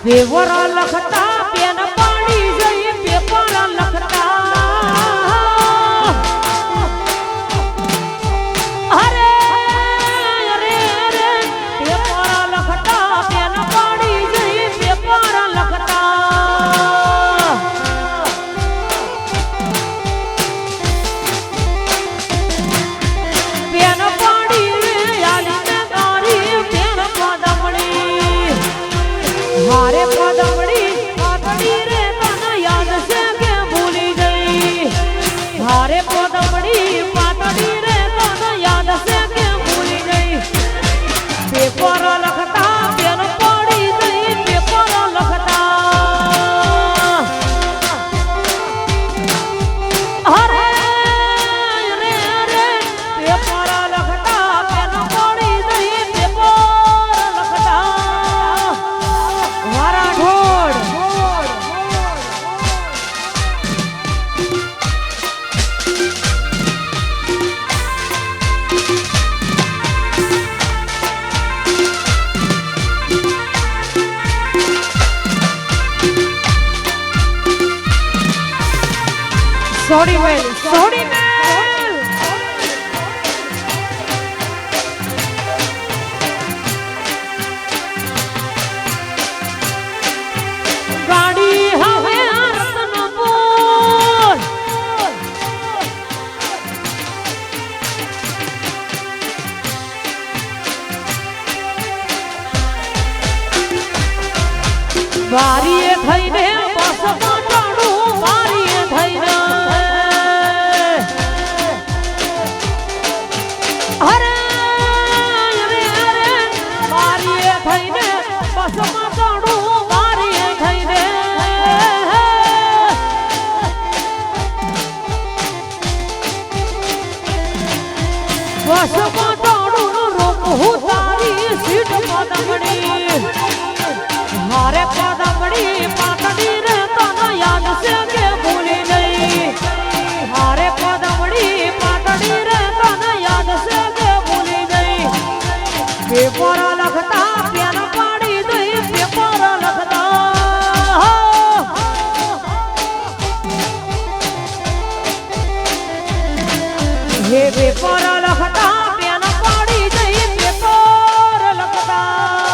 Paper લખતા pen પાડી જઈ પેપર લખતા અરે અરે અરે પેપર લખતા પેન પાડી જઈ પેપર લખતા પેન પાડી આલીને તારી પેન પદમણી મારે પદમણી પાતળી રે તને યાદ છે કે ભૂલી ગઈ મારે પદમણી પાતળી રે તને યાદ છે કે ભૂલી ગઈ પેપર લખતા પેન પડી ગઈ પેપર લખતા અરે રે રે પેપર લખતા પેન પડી ગઈ પેપર લખતા Sorry, well, sorry, man. ગાડી હવે રતનપુર બારીએ થઈને બસમાં ચડું બારીએ થઈને અરે અરે અરે બારીએ થઈને બસમાં ચડું બારીએ થઈને બસમાં ચડું રોકું તારી સીટ પદમણી મારે પદમણી પાતળી રે તને યાદ છે કે ભૂલી ગઈ મારે પદમણી પાતળી રે તને યાદ છે કે ભૂલી ગઈ પેપર લખતા પેન પાડી દઈ પેપર લખતા હે પેપર લખતા પેન પાડી દઈ પેપર લખતા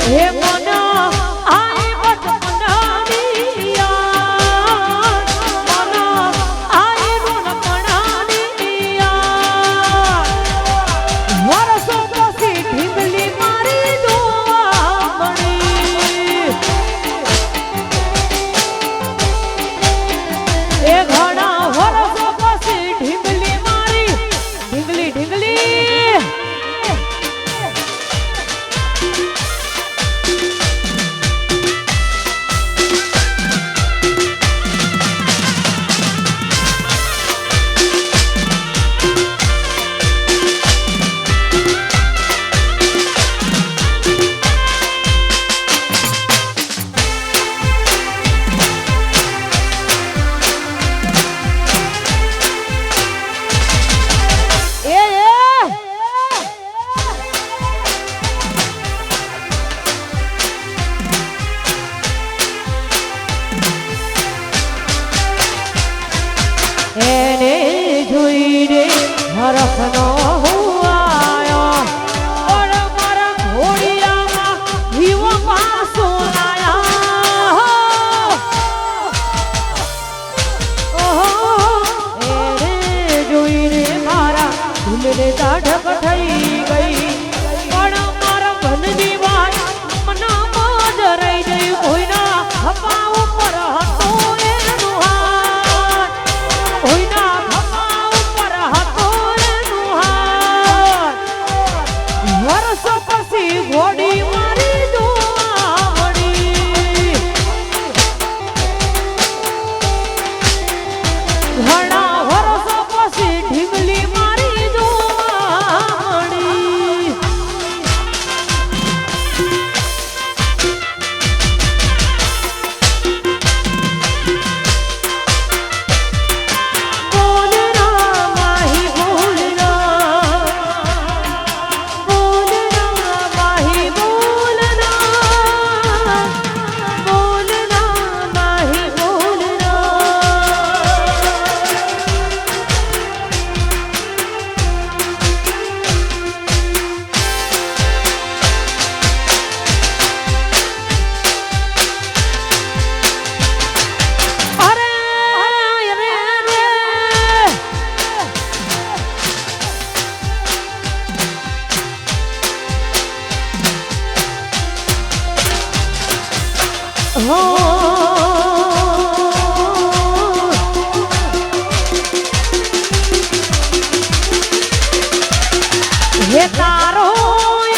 હે મન આઈ બચપનાનિયા મન આઈ રોનપણાનિયા વરસો પછી ઢીંગલી મારી જોવા મળી એ ઘણા વરસો પછી ઢીંગલી મારી ઢીંગલી ઢીંગલી એને જોઈને હરખનો હુઆયો પણ મારા ઘોડિયામાં જીવ પાસો લાયા ઓહો એને જોઈને મારા દિલને દાઢક થઈ ગઈ પણ મારા મનની વાત મનામાં જ રહી ગઈ કોઈના હપા ઉપર હતો એનો હાથ કોઈના હપા ઉપર હતો એનો હાથ વર્ષો પછી ઘોડી મારી જોવા મળી ઘણા વર્ષો પછી ઢીંગલી મારી જોવા મળી બોલના માહી બોલના બોલના માહી બોલના બોલના માહી બોલના અરે રે રે હો હે તારો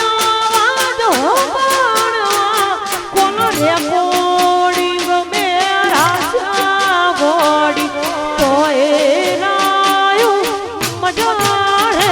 આવાજ હોંભળવા કોણ રે કોડી ગમે રાજા ગોડી તો એ નાયું મજાડે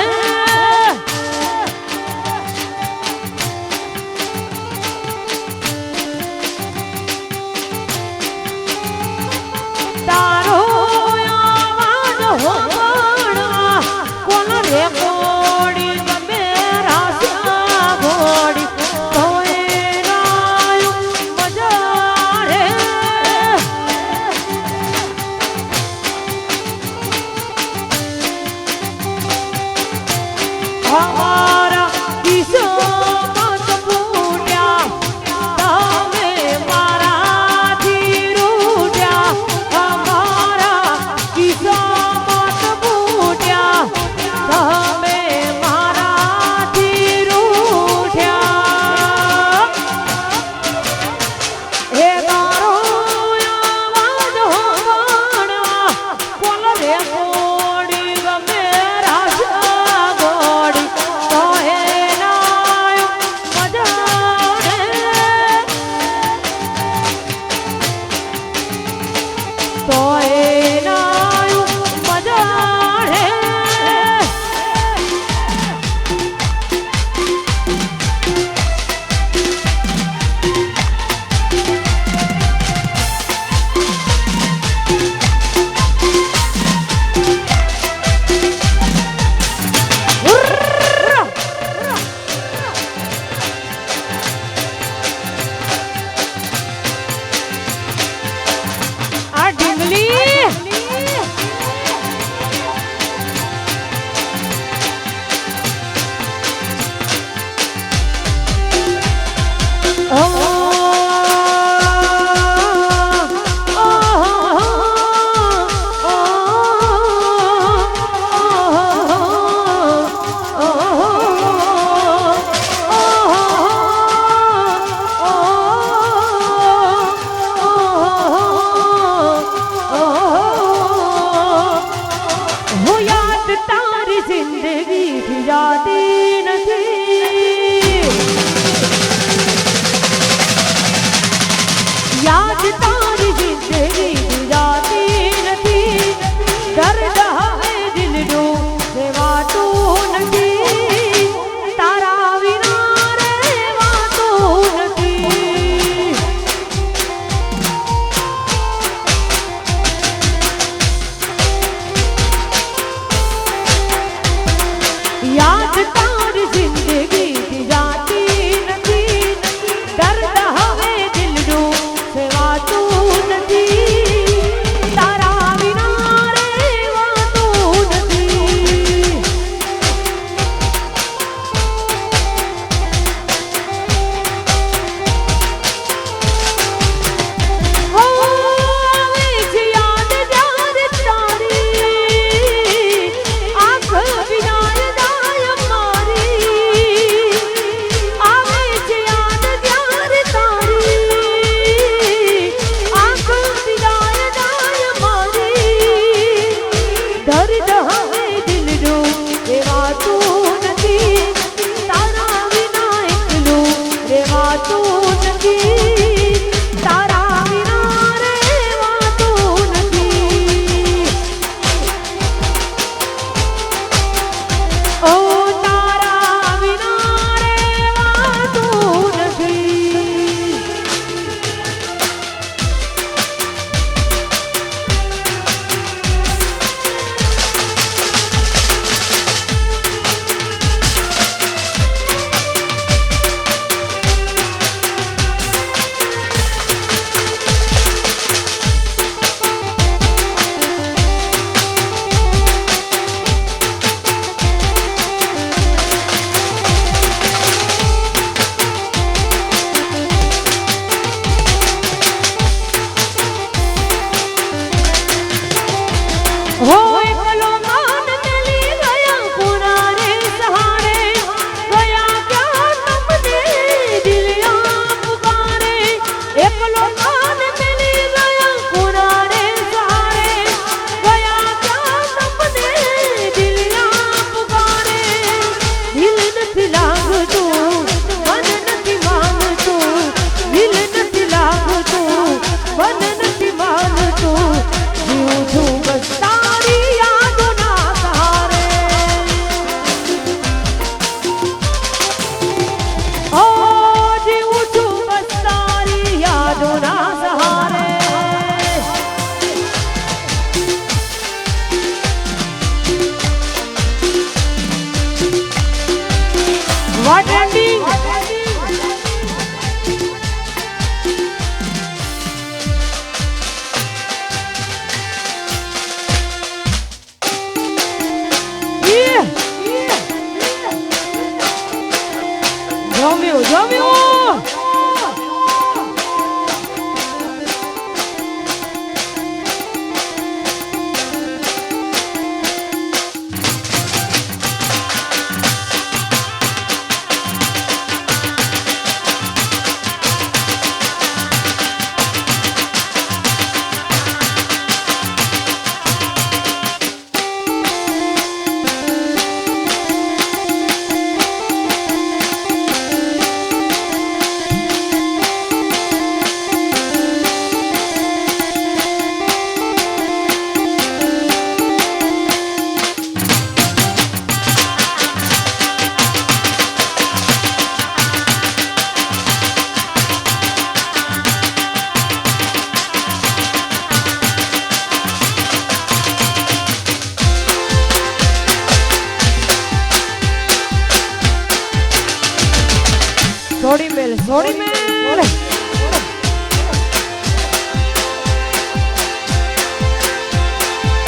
થોડી મેલ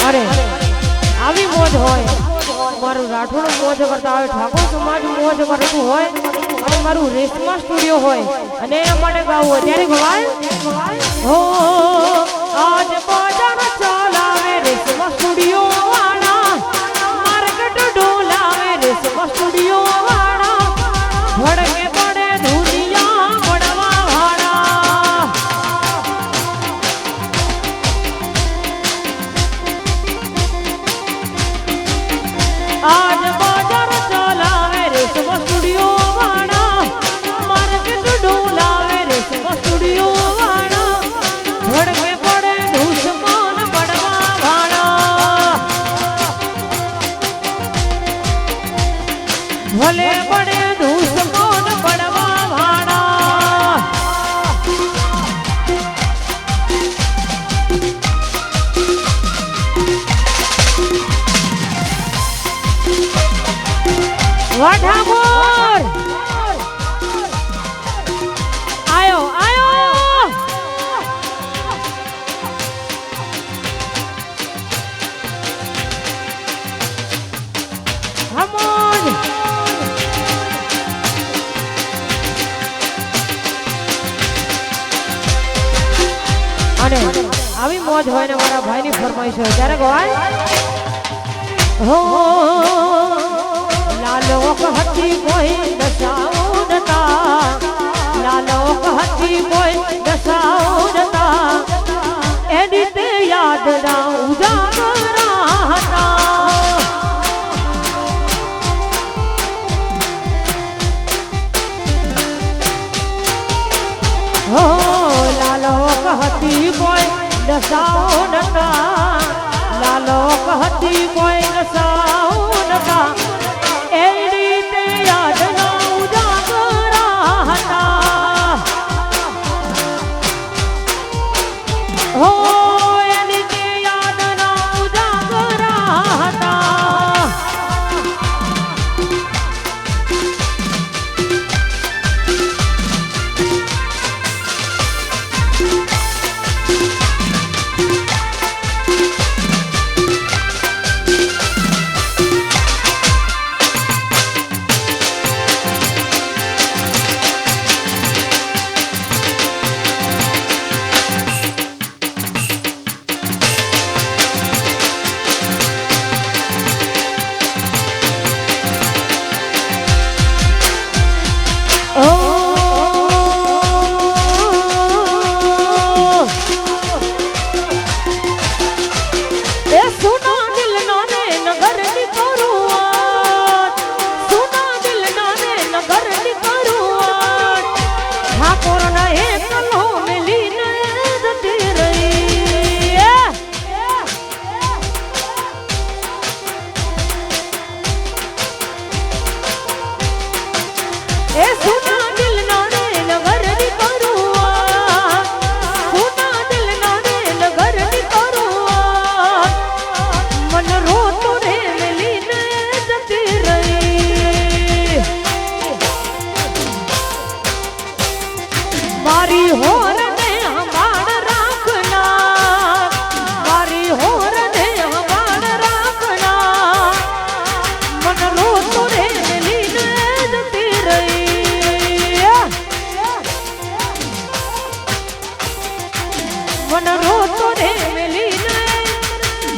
અરે આવી મોજ હોય મારું રાઠોડ મોજ કરતા હોય ઠાકોર સમાજ મોજ કરતું હોય અને મારું રેશમા સ્ટુડિયો હોય અને એના માટે ગાવું હોય ત્યારે ગવાય હો આજ બજાર ચાલાવે રેશમા સ્ટુડિયો વાળા માર્કેટ ડોલાવે રેશમા સ્ટુડિયો વાળા ભડકે પડે દુનિયા પડવા વાળા આજ બજાર ચાલાવે રેશમા સ્ટુડિયો વાળા માર્કેટ ડોલાવે રેશમા સ્ટુડિયો વાળા ભડકે પડે દુશ્મન પડવા વાળા ભલે પડે દુશ્મન પડવા વાળા વાઢામોર આયો આયો હમોન અને આવી મોજ હોય ને મારા ભાઈની ફરમાઈશ હોય ત્યારે ગવાય હો લાલો કહતી કોઈ દશાઓ નતા લાલો કહતી કોઈ દશાઓ નતા એની તે યાદ ના ઉજાગરા હતા હો લાલો કહતી કોઈ દશાઓ નતા લાલો કહતી કોઈ દશાઓ નતા એની તે યાદ ના ઉજાગરા હતા હો એની તે યાદ ના ઉજાગરા હતા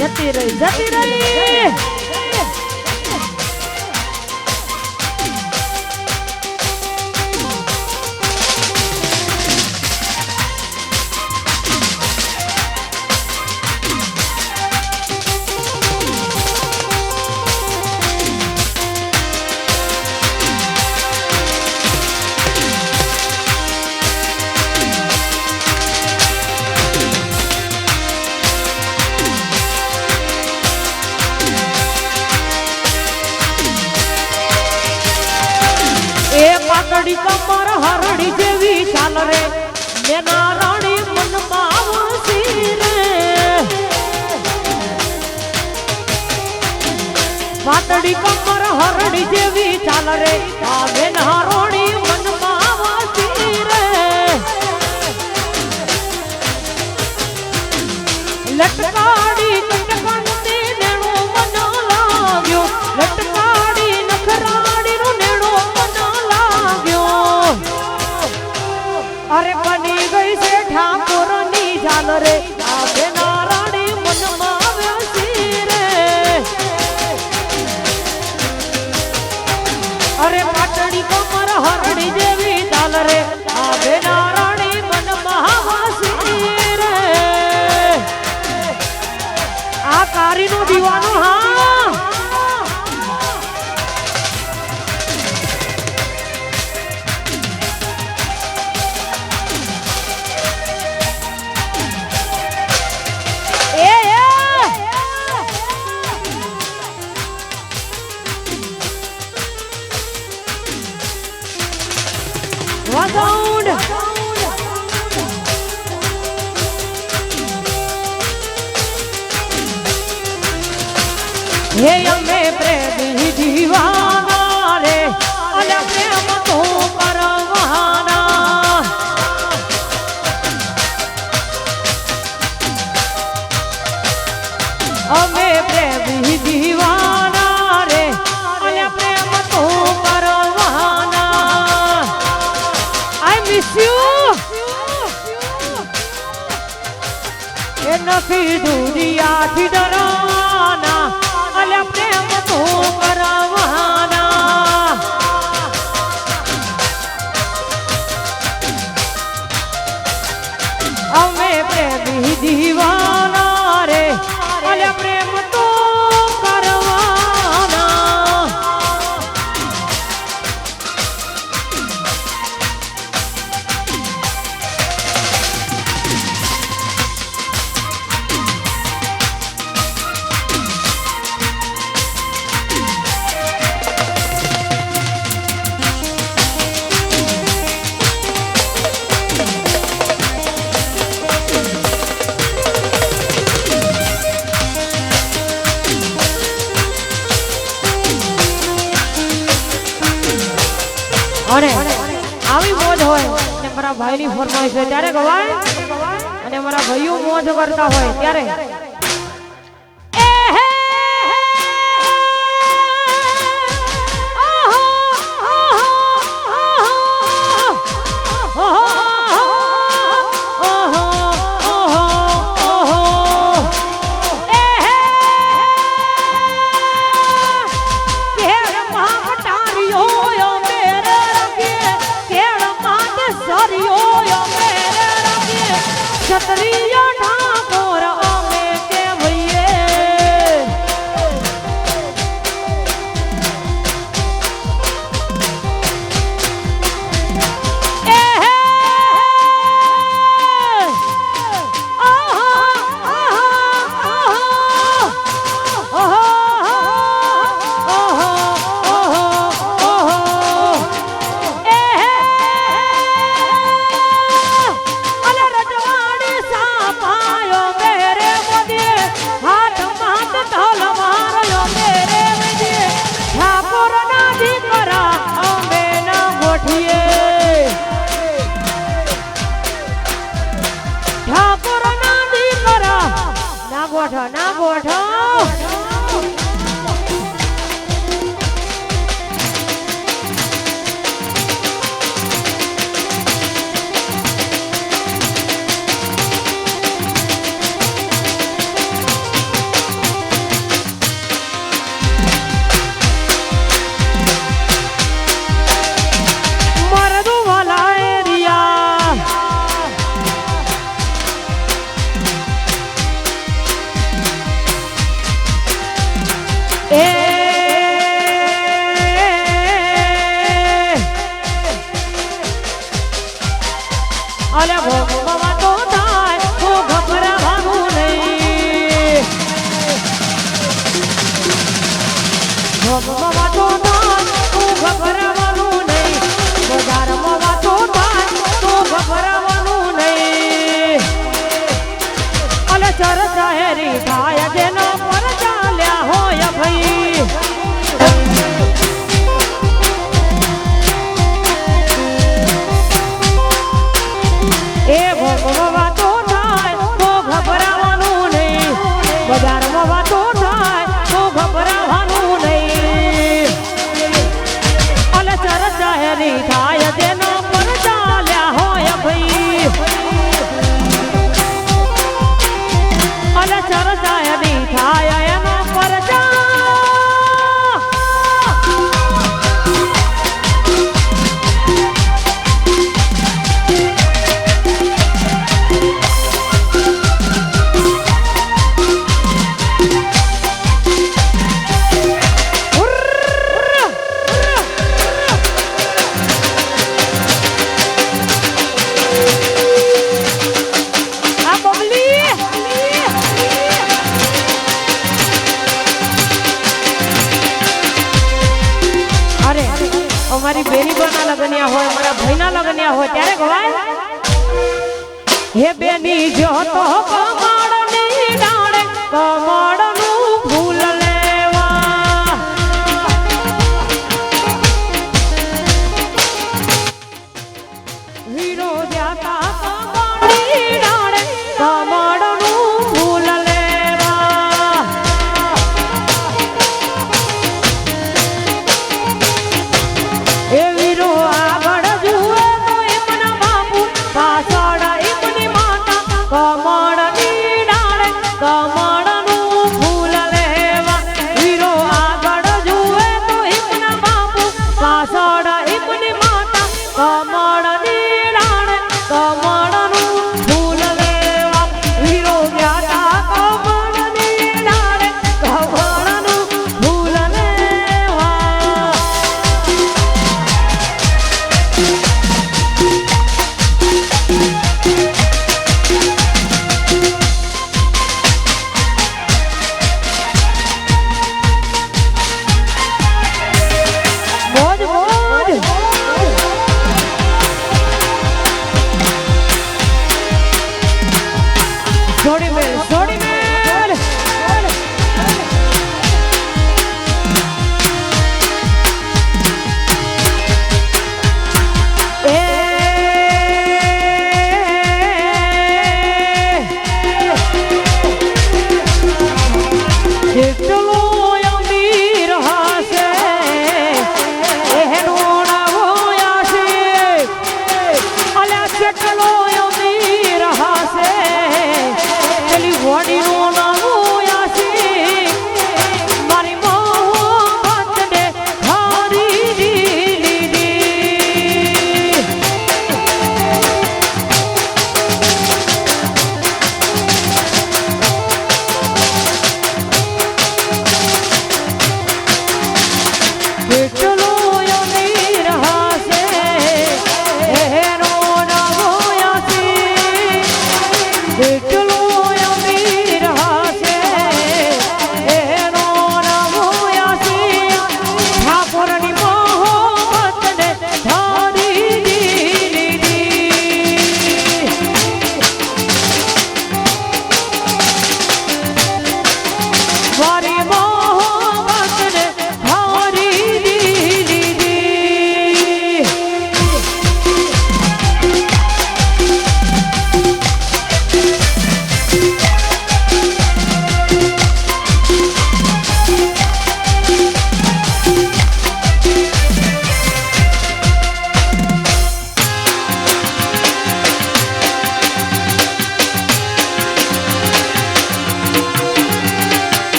જતી રહી પાતળી કમર હરડી જેવી ચાલ રે મેના રાણી મનમાં આવસી રે પાતળી કમર હરડી જેવી ચાલ રે આ મેના રાણી મનમાં આવસી રે લટકાડી કટકંતી નેણો મન લાગ્યો લટકાડી નખરાડી નો નેણો મન લાગ્યો અરે બની ગઈ છે ઠાકોરની જાન રે આવે નારાણી મનમાં વ્યસી રે અરે પાટણી કમર હરણી જેવી ચાલ રે આવે નારાણી મનમાં વાસી રે આ કારીનો દીવાનો હા Sound. હે અમે પ્રેમી દીવાના રે અને પ્રેમ તો પરવાના અમે પ્રેમી દીવાના રે અને પ્રેમ તો પરવાના I miss you એ નથી દુનિયાથી ડરાના અલે પ્રેમ તો કરવાના અમે પ્રેમી દીવાના રે અલે પ્રેમ તો કરવાના અને આવી મોજ હોય અને મારા ભાઈની ફરમાઈશ હોય ત્યારે ગવાય અને મારા ભાઈઓ મોજ કરતા હોય ત્યારે છત્રીય ઠાકોર અમે કે ભઈએ ના ગોઠો મરદુ વાલા એરિયા અલે ભોગવવા તો થાય તો ગભરાવાનું નહીં ભોગવવા તો થાય તો ગભરાવાનું નહીં બજારમાં વાતો થાય તો ગભરાવાનું નહીં અલે ચર્ચા હેરી થાય જેનો પર ચાલ્યા હોય ભાઈ એ ભોગવવા તો જૂના લગ્ન હોય ત્યારે ગવાય હે બેની જો તો કમળની ડાળે કમળનું ફૂલ લેવા વીરો જાતા કમળની ડાળે કમળનું ફૂલ લેવા એ વીરો આગળ જુએ તો એમના બાપુ પાછળ એમની માતા કમળની ડાળે કમળનું ફૂલ લેવા વીરો આગળ જુએ તો એમના બાપુ પાછળ એમની માતા કમળની ડાળે કમળનું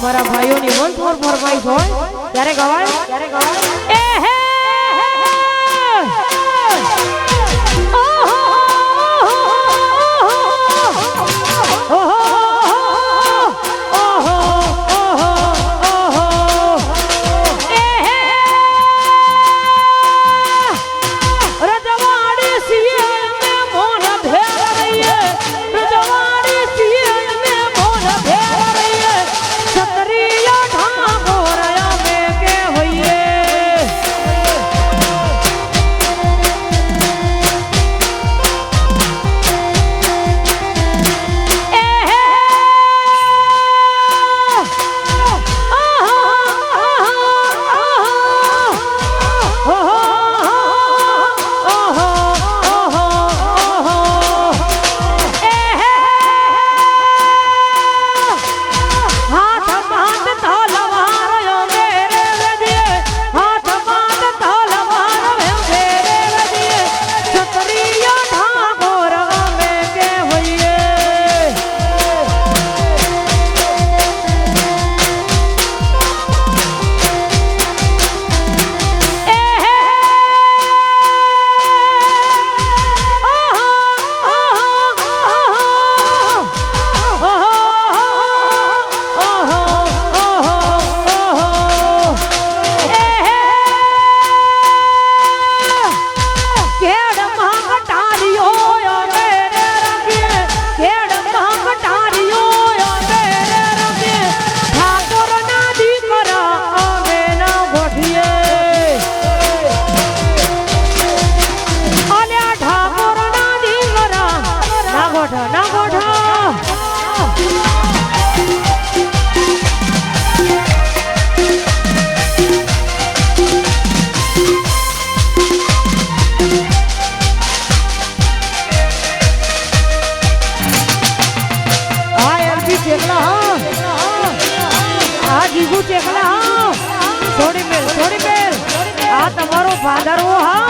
અમારા ભાઈઓની વન ફોર ફરમાઈશ હોય ત્યારે ગવાય એ હે થોડી મેલ આ તમારો ભાદરવો હા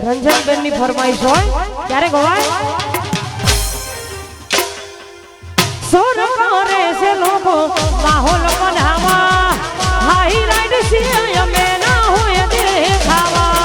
રંજનબેન ની ફરમાઈશ હોય ત્યારે ગવાય સોન કરે છે લોકો માહોલ બનાવા હાઈ રાઈડ છે અમે ના હોય દેખાવા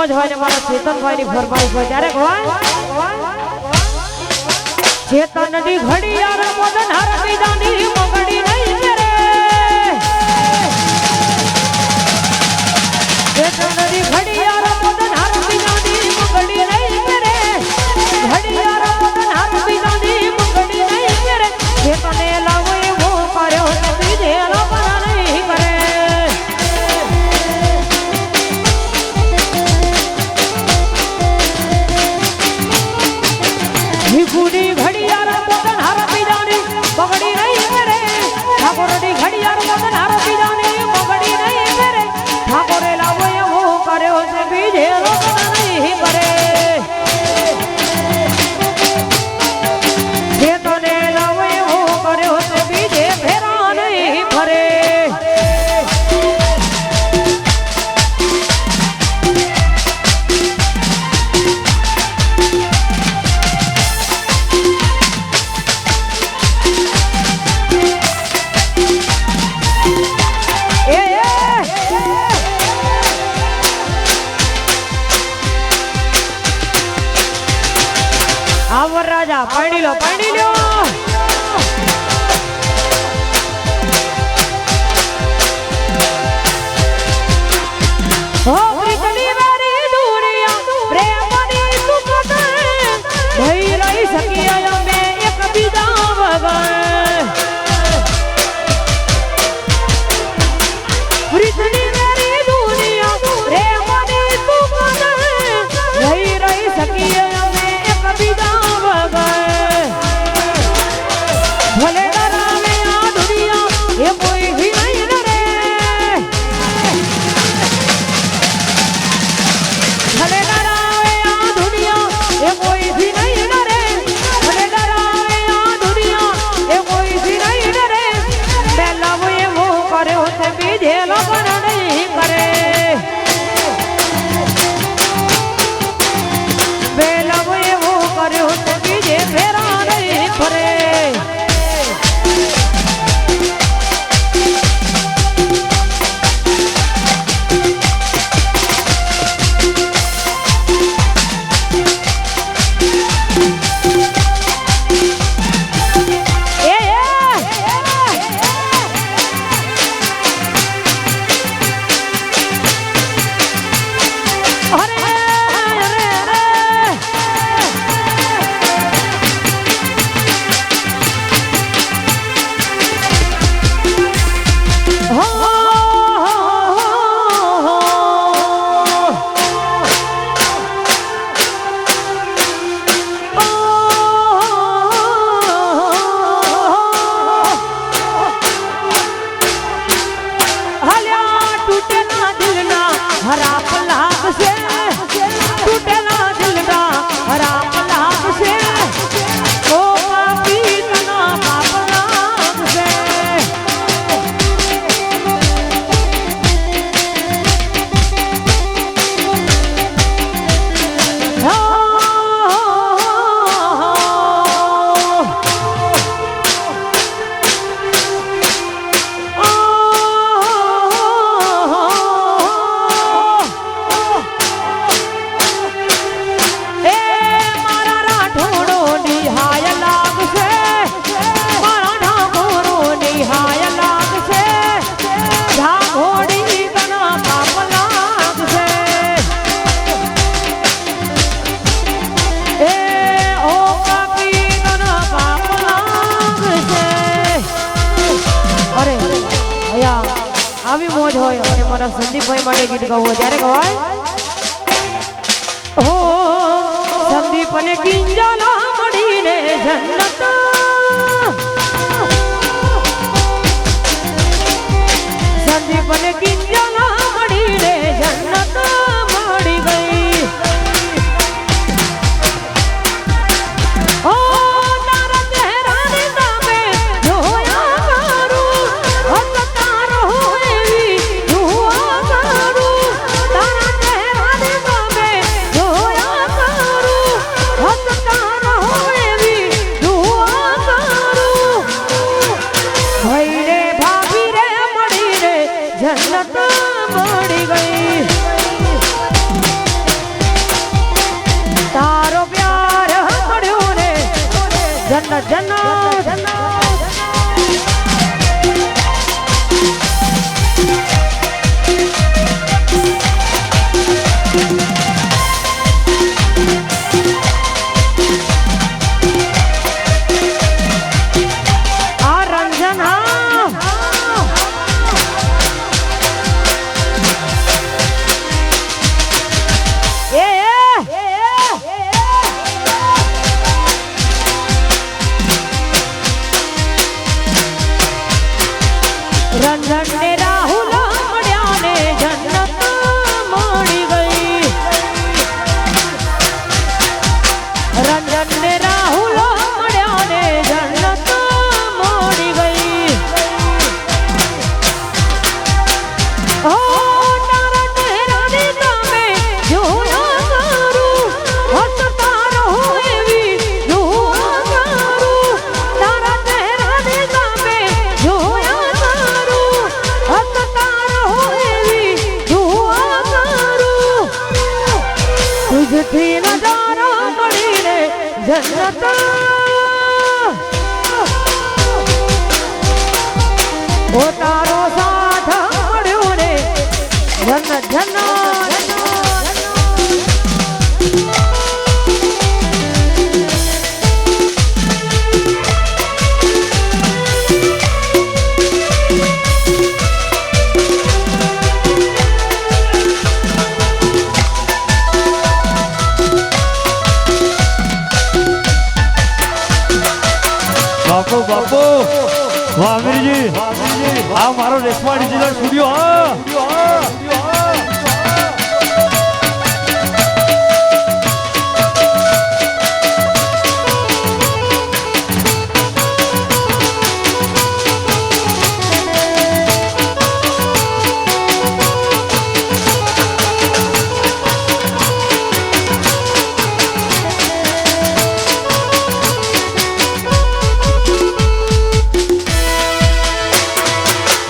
મોજ હોય ને મારા ચેતનભાઈ ની ફરમાઈશ હોય ત્યારે ગવાય ચેતન ની ઘડિયાળ મદન હર બીજાની મગડી નહીં કરે ચેતન ની ઘડિયાળ મદન હર બીજાની મગડી નહીં કરે ઘડિયાળ મદન હર બીજાની મગડી નહીં કરે ચેતને લાવો એવો કર્યો બીજે લોકો નહીં કરે ભીખુની ઘડિયાળ મદન હર બીજાની મગડી નહીં કરે ઠાકોરની ઘડિયાળ મદન હર બીજાની મગડી નહીં કરે ઠાકોરે લાવો એવો કર્યો છે બીજે લોકો નહીં કરે ચેતને લાવો એવો કર્યો છે બીજે ફેરા નહીં ફરે આવર રાજા પાણી લો હો પ્રીતની વારી દુનિયા પ્રેમની સુખદ ભઈ રહી શકીએ અમે એક બીજા વગર પ્રીતની વારી દુનિયા પ્રેમની સુખદ ભઈ રહી શકીએ અમે એક બીજા ભલે ડરાવે આ દુનિયા એ કોઈ ભી નહીં ડરે ભલે ડરાવે આ દુનિયા એ કોઈ ભી નહીં ડરે ભલે ડરાવે આ દુનિયા એ કોઈ ભી નહીં ડરે બે લવ એવો કર્યો છે બીજે લોકો નહીં કરે બે લવ એવો કર્યો છે બીજે ફેરા નહીં ફરે આવી મોજ હોય અને મારા સંદીપભાઈ માટે ગીત ગાવું ત્યારે ગવાય હો સંદીપ અને કિંજલા મળીને જન્નત સંદીપ અને કિંજલા મળીને જન્નત મળી ગઈ ઓ તારા ચહેરાને સામે જોયા કરું હસતા રહો એવી દુઆ કરું તારા ચહેરાને સામે જોયા કરું હસતા રહો એવી દુઆ રંજન ને રાહુલ મળ્યા ને જન્નત મળી ગઈ. રંજન ને રાહુલ મળ્યા ને જન્નત મળી ગઈ. ઓ તારા ચહેરાની સામે જોયા કરું, હસતા રહો એવી દુઆ કરું. તારા ચહેરાની સામે જોયા કરું, હસતા રહો એવી દુઆ કરું. તુજથી નજારા મળીને જન્નત, ઓ તારો સાથ મળ્યો ને જન્નત જન્નત. બાપુ બાપુ વાહ અમીરજી, આ મારો રેશમા ડિજિટલ સ્ટુડિયો.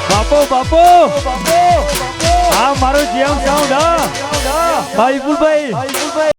હા બાપુ આ મારો જેમ સાઉન્ડ. હા ભાઈ વિપુલભાઈ.